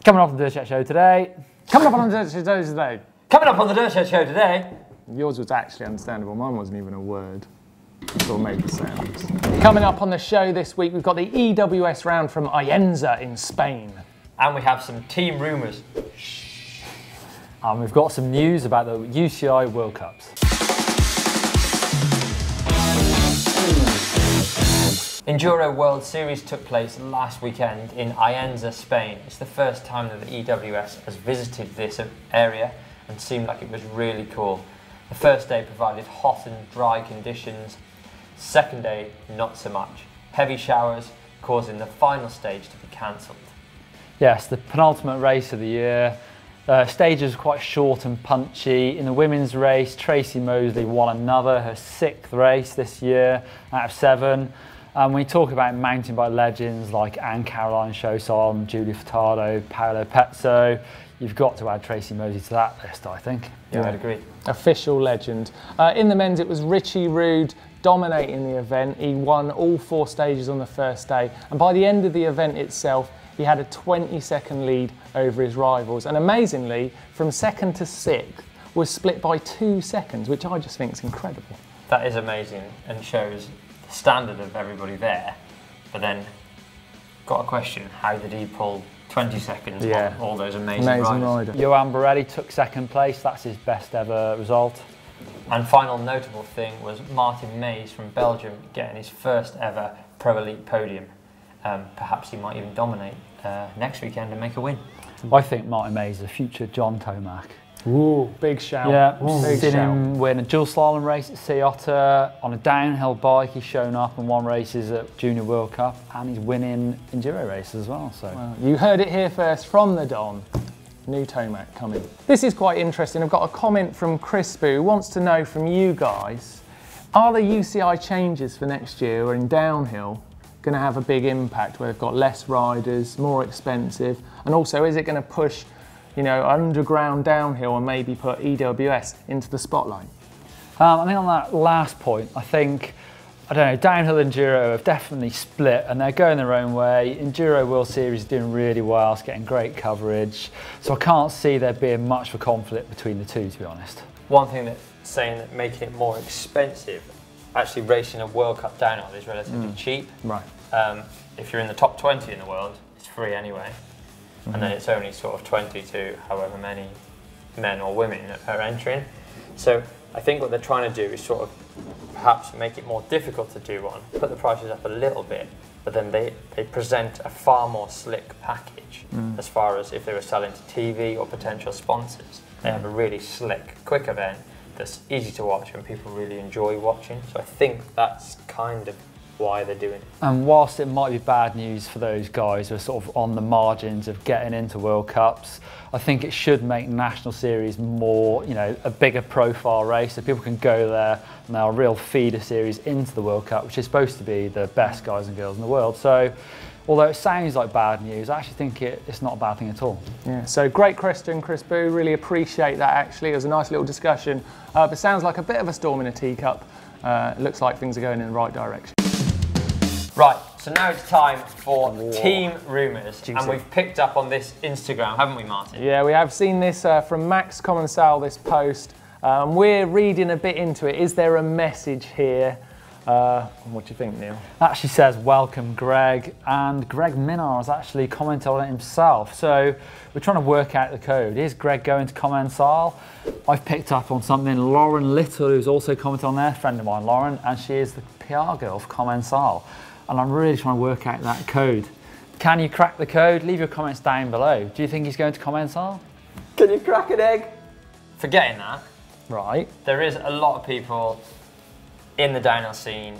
Coming up on the Dirt Shed Show today. Coming up on the Dirt Shed Show today. Coming up on the Dirt Shed Show today. Yours was actually understandable. Mine wasn't even a word. It sort of made the sounds. Coming up on the show this week, we've got the EWS round from Ayenza in Spain. And we have some team rumours. And we've got some news about the UCI World Cups. Enduro World Series took place last weekend in Ayenza, Spain. It's the first time that the EWS has visited this area and seemed like it was really cool. The first day provided hot and dry conditions. Second day, not so much. Heavy showers causing the final stage to be cancelled. Yes, the penultimate race of the year. Stages were quite short and punchy. In the women's race, Tracy Mosley won another, her 6th race this year out of 7. When you talk about mountain bike legends like Anne-Caroline Chausson, Julia Furtado, Paolo Pezzo, you've got to add Tracy Mosley to that list, I think. Yeah, I'd agree. Official legend. In the men's, it was Richie Rude dominating the event. He won all 4 stages on the first day. And by the end of the event itself, he had a 20-second lead over his rivals. And amazingly, from 2nd to 6th was split by 2 seconds, which I just think is incredible. That is amazing and shows the standard of everybody there. But then, got a question, how did he pull 20 seconds on all those amazing riders? Johan Borelli took 2nd place, that's his best ever result. And final notable thing was Martin Mays from Belgium getting his first ever Pro Elite podium. Perhaps he might even dominate next weekend and make a win. I think Martin Mays is a future John Tomac. Ooh, big shout. Yeah, big seen shout. him win a dual slalom race at Ciotta. On a downhill bike, he's shown up and won races at Junior World Cup, and he's winning enduro races as well. So Well, you heard it here first from the Don. New Tomac coming. This is quite interesting. I've got a comment from Chris who wants to know from you guys, are the UCI changes for next year or in downhill going to have a big impact where they've got less riders, more expensive, and also is it going to push, you know, underground downhill and maybe put EWS into the spotlight? I think on that last point, I think, I don't know, downhill enduro have definitely split and they're going their own way. Enduro World Series is doing really well, it's getting great coverage. So I can't see there being much of a conflict between the two, to be honest. One thing that's saying that making it more expensive, actually racing a World Cup downhill is relatively cheap. Right. If you're in the top 20 in the world, it's free anyway. And then it's only sort of 20 to however many men or women are entering. So I think what they're trying to do is sort of perhaps make it more difficult to do one, put the prices up a little bit, but then they present a far more slick package as far as if they were selling to TV or potential sponsors. They have a really slick, quick event that's easy to watch and people really enjoy watching. So I think that's kind of why they're doing it. And whilst it might be bad news for those guys who are sort of on the margins of getting into World Cups, I think it should make National Series more, you know, a bigger profile race so people can go there and they're a real feeder series into the World Cup, which is supposed to be the best guys and girls in the world. So although it sounds like bad news, I actually think it's not a bad thing at all. Yeah, so great question, Chris Boo. Really appreciate that actually. It was a nice little discussion. But sounds like a bit of a storm in a teacup. Looks like things are going in the right direction. Right, so now it's time for team rumours, and we've picked up on this Instagram, haven't we, Martin? Yeah, we have seen this from Max Commensal, this post. We're reading a bit into it. Is there a message here? What do you think, Neil? It actually says, welcome Greg, and Greg Minar has actually commented on it himself. So we're trying to work out the code. Is Greg going to Commensal? I've picked up on something. Lauren Little, who's also commented on there, a friend of mine, Lauren, and she is the PR girl for Commensal. And I'm really trying to work out that code. Can you crack the code? Leave your comments down below. Do you think he's going to Commensal? Can you crack an egg? Forgetting that, Right. there is a lot of people in the downhill scene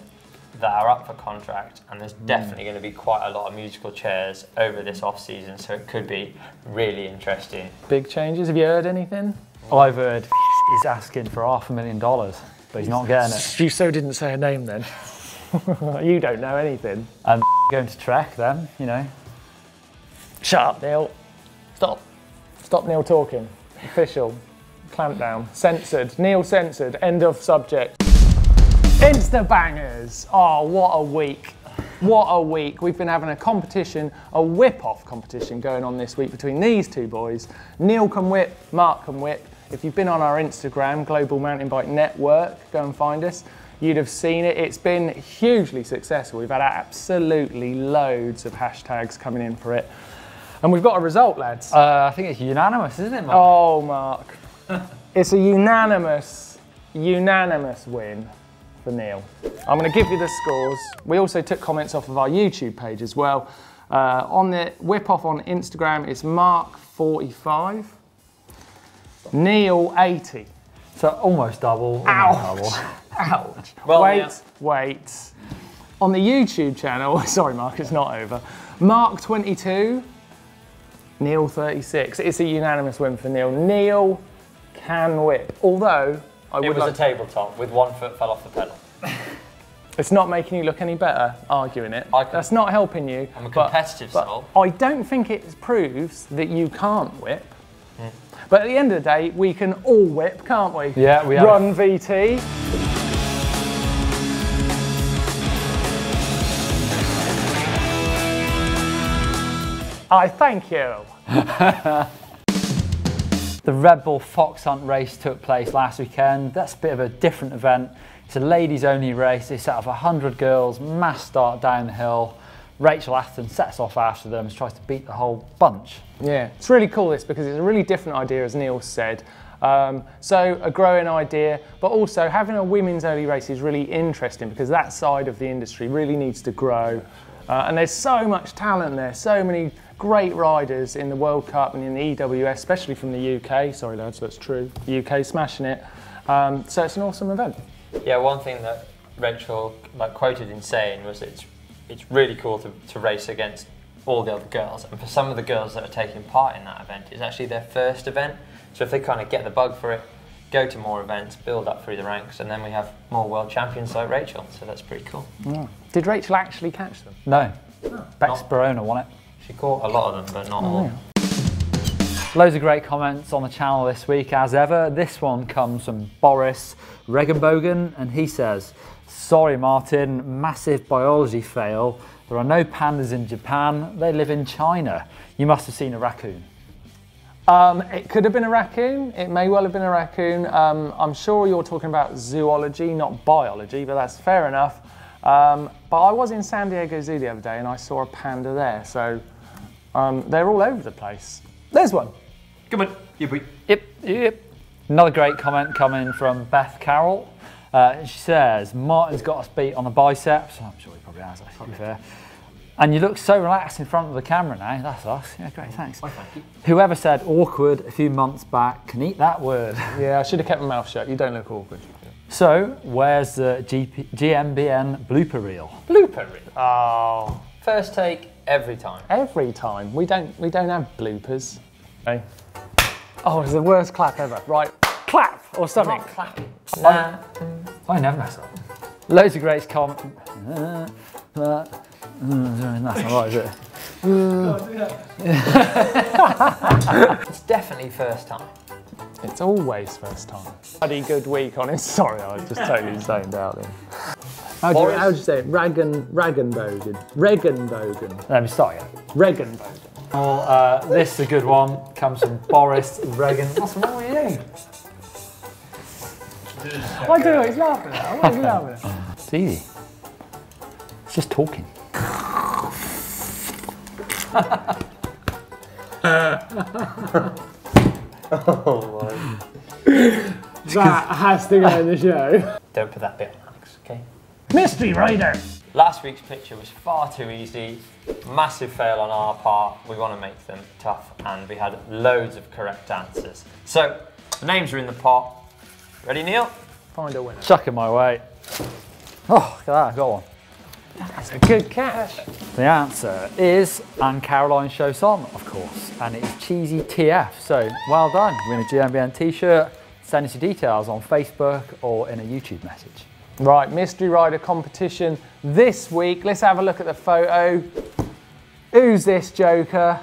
that are up for contract, and there's definitely going to be quite a lot of musical chairs over this off-season, so it could be really interesting. Big changes. Have you heard anything? I've heard he's asking for $500,000, but he's not getting it. You so didn't say a name then. You don't know anything. And going to Trek then, you know. Shut up, Neil. Stop. Stop Neil talking. Official. Clampdown. Censored. Neil censored. End of subject. Insta bangers. Oh, what a week. What a week. We've been having a competition, a whip-off competition going on this week between these two boys. Neil can whip, Mark can whip. If you've been on our Instagram, Global Mountain Bike Network, go and find us. You'd have seen it. It's been hugely successful. We've had absolutely loads of hashtags coming in for it. And we've got a result, lads. I think it's unanimous, isn't it, Mark? Oh, Mark. It's a unanimous win for Neil. I'm going to give you the scores. We also took comments off of our YouTube page as well. On the whip-off on Instagram, it's Mark 45, Neil 80. So almost double. Ouch. Ouch. Well, wait. On the YouTube channel, sorry Mark, it's not over. Mark 22, Neil 36. It's a unanimous win for Neil. Neil can whip, although it was a tabletop with 1 foot fell off the pedal. It's not making you look any better arguing it. That's not helping you. I'm a competitive soul. I don't think it proves that you can't whip. But at the end of the day, we can all whip, can't we? Yeah, we have. Run VT. I thank you. The Redbull Fox Hunt race took place last weekend. That's a bit of a different event. It's a ladies only race. They set off 100 girls, mass start down the hill. Rachel Atherton sets off after them and tries to beat the whole bunch. Yeah, it's really cool this because it's a really different idea, as Neil said. So a growing idea, but also having a women's early race is really interesting because that side of the industry really needs to grow. And there's so much talent there, so many great riders in the World Cup and in the EWS, especially from the UK. Sorry lads, that's true. The UK smashing it. So it's an awesome event. Yeah, one thing that Rachel quoted in saying was it's really cool to race against all the other girls, and for some of the girls that are taking part in that event, it's actually their first event. So if they kind of get the bug for it, go to more events, build up through the ranks, and then we have more world champions like Rachel, so that's pretty cool. Yeah. Did Rachel actually catch them? No. Bex Barona won it. She caught a lot of them, but not all. Yeah. Loads of great comments on the channel this week, as ever. This one comes from Boris Regenbogen, and he says, "Sorry Martin, massive biology fail. There are no pandas in Japan, they live in China. You must have seen a raccoon." It could have been a raccoon, it may well have been a raccoon. I'm sure you're talking about zoology, not biology, but that's fair enough. But I was in San Diego Zoo the other day and I saw a panda there, so they're all over the place. There's one. Come on, Yep. Another great comment coming from Beth Carroll. She says, "Martin's got us beat on the biceps." I'm sure he probably has, to be fair. "And you look so relaxed in front of the camera now." That's us. Yeah, great, thanks. Thank you. "Whoever said awkward a few months back can eat that word." Yeah, I should have kept my mouth shut. You don't look awkward. So, where's the GMBN blooper reel? Blooper reel. Oh, First take every time. every time. We don't have bloopers. Okay. Oh, it's the worst clap ever. Right, clap or something. Not clapping. Nah. I never mess up. Loads of great comments. That's not right, is it? It's definitely first time. It's always first time. Bloody good week on it. Sorry, I was just totally zoned out then. How'd you say it? Regenbogen. Let me start again. Regenbogen. Well, this is a good one. Comes from Boris Regan. What's wrong with you? I don't know what he's laughing at. What is he laughing at? It's easy. It's just talking. Oh my. That has to go in the show. Don't put that bit on, Alex, okay? Mystery Rider. Last week's picture was far too easy. Massive fail on our part. We want to make them tough, and we had loads of correct answers. So, the names are in the pot. Ready, Neil? Find a winner. Chucking my way. Oh, look at that, I got one. That's a good catch. The answer is Anne Caroline Chausson, of course, and it's Cheesy TF. So, well done. Win a GMBN T Shirt. Send us your details on Facebook or in a YouTube message. Right, Mystery Rider competition this week. Let's have a look at the photo. Who's this joker?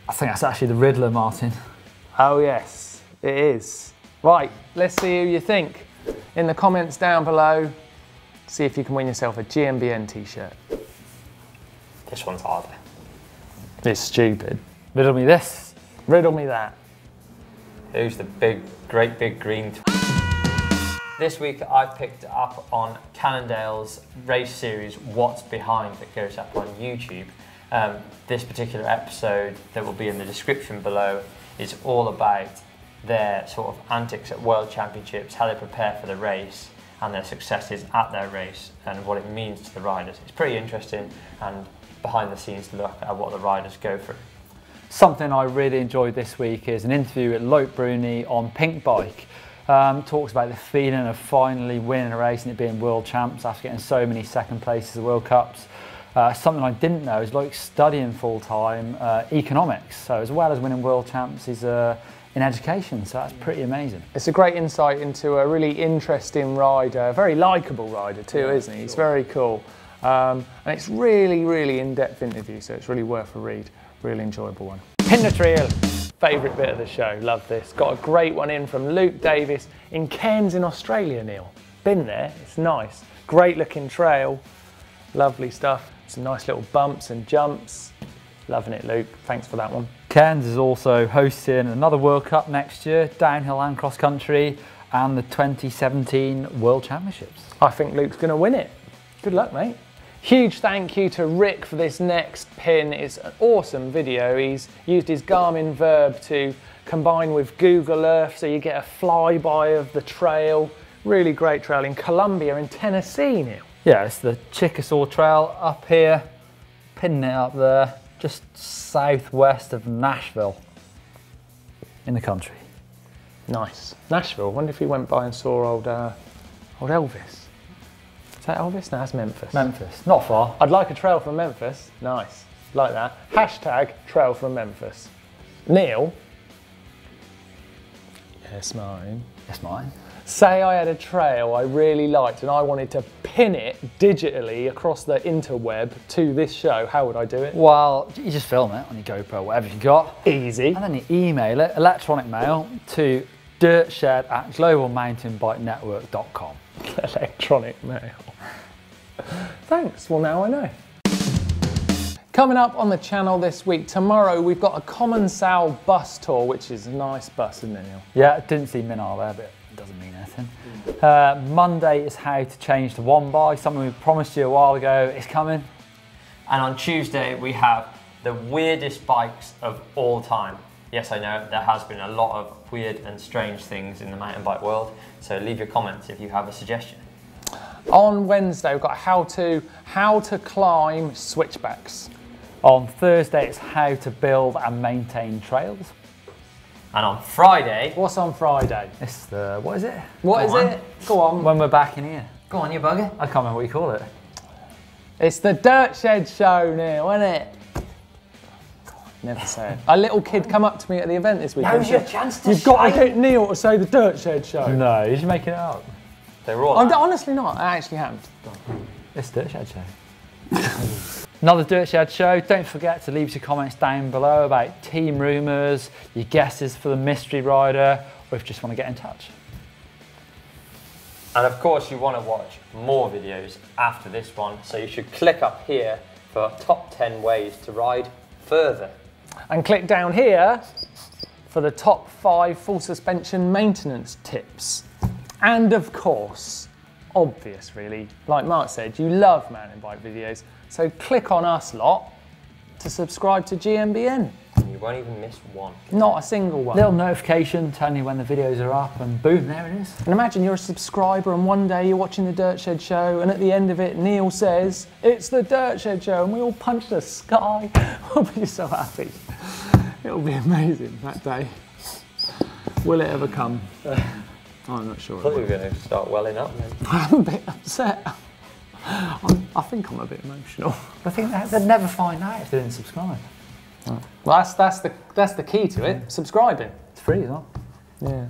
I think that's actually the Riddler, Martin. Oh yes, it is. Right, let's see who you think. In the comments down below, see if you can win yourself a GMBN T Shirt. This one's harder. It's stupid. Riddle me this. Riddle me that. Who's the great big green? This week I picked up on Cannondale's race series, What's Behind, that goes up on YouTube. This particular episode that will be in the description below is all about their sort of antics at World Championships, how they prepare for the race and their successes at their race and what it means to the riders. It's pretty interesting and behind the scenes look at what the riders go through. Something I really enjoyed this week is an interview with Loic Bruni on Pink Bike. Talks about the feeling of finally winning a race and it being world champs after getting so many second places at World Cups. Something I didn't know is Loic's studying full-time economics, so as well as winning world champs, he's in education, so that's pretty amazing. It's a great insight into a really interesting rider, a very likeable rider too, isn't he? He's very cool. And it's really in-depth interview, so it's really worth a read. Really enjoyable one. Pin the trail. Favourite bit of the show, love this. Got a great one in from Luke Davis in Cairns in Australia, Neil. Been there, it's nice. Great looking trail, lovely stuff. Some nice little bumps and jumps. Loving it, Luke, thanks for that one. Cairns is also hosting another World Cup next year, downhill and cross country, and the 2017 World Championships. I think Luke's gonna win it. Good luck, mate. Huge thank you to Rick for this next pin. It's an awesome video. He's used his Garmin Verb to combine with Google Earth so you get a flyby of the trail. Really great trail in Colombia in Tennessee, Neil. Yeah, it's the Chickasaw Trail up here, pinning it up there, just southwest of Nashville in the country. Nice. Nashville, I wonder if he went by and saw old Elvis. Is that Elvis? No, that's Memphis. Memphis, not far. I'd like a trail from Memphis. Nice, like that. Hashtag trail from Memphis. Neil. Yes, mine. Yes, mine. Say I had a trail I really liked and I wanted to pin it digitally across the interweb to this show. How would I do it? Well, you just film it on your GoPro, whatever you got. Easy. And then you email it, electronic mail, to dirtshed@globalmountainbikenetwork.com. Electronic mail. Thanks, well now I know. Coming up on the channel this week, tomorrow we've got a Common Sal bus tour, which is a nice bus, isn't it, Neil? Yeah, didn't see Minar there, but it doesn't mean anything. Monday is how to change to one by, something we promised you a while ago. It's coming. And on Tuesday we have the weirdest bikes of all time. Yes, I know, there has been a lot of weird and strange things in the mountain bike world, so leave your comments if you have a suggestion. On Wednesday, we've got how to climb switchbacks. On Thursday, it's how to build and maintain trails. And on Friday... What's on Friday? It's the, what is it? What is it? Go on. When we're back in here. Go on, you bugger. I can't remember what you call it. It's the Dirt Shed show, Neil, isn't it? Never say it. A little kid come up to me at the event this weekend. Now's your chance to You've got to get Neil to say the Dirt Shed show. No, you're just making it up. They're all I'm honestly not. I actually haven't. It's Dirt Shed Show. Another Dirt Shed Show. Don't forget to leave your comments down below about team rumours, your guesses for the mystery rider, or if you just want to get in touch. And of course you want to watch more videos after this one, so you should click up here for top 10 ways to ride further. And click down here for the top 5 full suspension maintenance tips. And of course, obvious really, like Mark said, you love mountain bike videos, so click on us lot to subscribe to GMBN. And you won't even miss one. Not a single one. Little notification telling you when the videos are up, and boom, there it is. And imagine you're a subscriber and one day you're watching the Dirt Shed show and at the end of it Neil says, it's the Dirt Shed show, and we all punch the sky. We'll be so happy. It'll be amazing that day. Will it ever come? I'm not sure. I thought you were going to start welling up then. I'm a bit upset. I think I'm a bit emotional. I think they'd never find out if they didn't subscribe. Well, that's the key to it. Subscribing. It's free as well. Yeah.